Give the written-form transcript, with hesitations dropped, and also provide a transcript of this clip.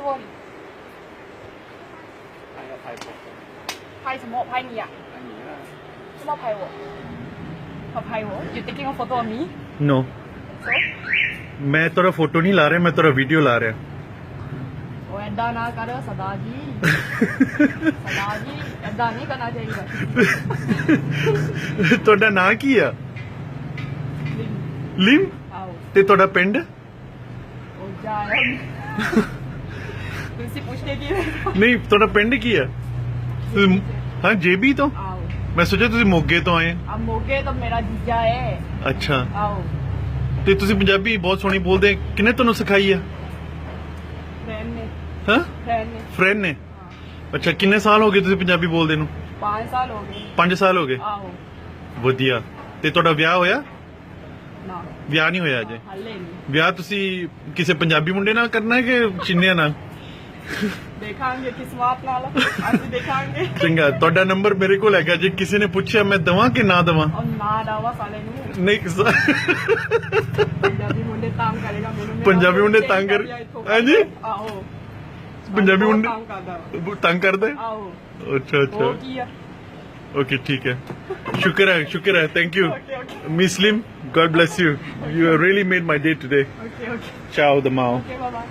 喎。拍什麼？拍你啊？什麼拍我？我拍我？You taking a photo of me? No So? मैं तेरा photo नहीं ला रहा, मैं तेरा वीडियो ला रहा। ਉਹ ਐਦਾਂ ਨਾ ਕਰ ਸਰਦਾਰ ਜੀ ਸਰਦਾਰ ਜੀ ਐਦਾਂ ਨਹੀਂ ਕਰਨਾ ਚਾਹੀਦਾ ਤੁਹਾਡਾ ਨਾਂ ਕੀ ਆ? ਲਿਮ। ਆਓ ਤੇ ਤੁਹਾਡਾ ਪਿੰਡ? ਉਹ ਜਾ ਤੁਸੀਂ ਪੁੱਛਦੇ ਕੀ ਨਹੀਂ, ਤੁਹਾਡਾ ਪਿੰਡ ਕੀ ਆ? ਹਾਂ, ਜੇਬੀ ਤੋਂ। ਆਓ ਮੈਂ ਸੋਚਿਆ ਤੁਸੀਂ ਮੋਗੇ ਤੋਂ ਆਏ। ਆ ਮੋਗੇ ਤਾਂ ਮੇਰਾ ਜੀਜਾ ਹੈ ਅੱਛਾ, ਆਓ ਤੇ ਤੁਸੀਂ ਪੰਜਾਬੀ ਬਹੁਤ ਸੋਹਣੀ ਬੋਲਦੇ, ਕਿਹਨੇ ਤੁਹਾਨੂੰ ਸਿਖਾਈ ਆ? ਫਰੈਂਡ ਨੇ ਹਾਂ, ਫਰੈਂਡ ਨੇ ਫਰੈਂਡ ਨੇ। ਅੱਛਾ, ਕਿੰਨੇ ਸਾਲ ਹੋ ਗਏ ਤੁਸੀਂ ਪੰਜਾਬੀ ਬੋਲਦੇ ਨੂੰ? 5 ਸਾਲ ਹੋ ਗਏ 5 ਸਾਲ ਹੋ ਗਏ। ਆਓ ਵਧੀਆ। ਤੇ ਤੁਹਾਡਾ ਵਿਆਹ ਹੋਇਆ? ਨਾ ਵਿਆਹ ਨਹੀਂ ਹੋਇਆ ਅਜੇ। ਹੱਲੇ ਨਹੀਂ ਵਿਆਹ ਤੁਸੀਂ ਕਿਸੇ ਪੰਜਾਬੀ ਮੁੰਡੇ ਨਾਲ ਕਰਨਾ ਹੈ ਕਿ ਚੀਨੀਆਂ ਨਾਲ? ਦੇਖਾਂਗੇ ਕਿਸਮਤ ਨਾਲ ਅਸੀਂ ਦੇਖਾਂਗੇ ਚੰਗਾ, ਤੁਹਾਡਾ ਨੰਬਰ ਮੇਰੇ ਕੋਲ ਹੈਗਾ, ਜੇ ਕਿਸੇ ਨੇ ਪੁੱਛਿਆ ਮੈਂ ਦਵਾਂ ਕਿ ਨਾ ਦਵਾਂ? ਉਹ ਨਾ ਦਾਵਾ ਸਾਲੇ ਨੂੰ ਨਹੀਂ, ਪੰਜਾਬੀ ਮੁੰਡੇ ਤੰਗ ਕਰੇਗਾ ਮੈਨੂੰ ਪੰਜਾਬੀ ਮੁੰਡੇ ਤੰਗ ਕਰ- ਹਾਂਜੀ? ਆਓ ਪੰਜਾਬੀ ਮੁੰਡੇ ਤੰਗ ਕਰਦਾ ਤੰਗ ਕਰਦੇ? ਆਓ ਅੱਛਾ ਉਹ ਅੱਛਾ, ਕੀ ਆ ओके ठीक है, शुक्र है, thank you okay okay Muslim, God bless you, you have really made my day today. Okay okay Ciao the Mao. Okay Baba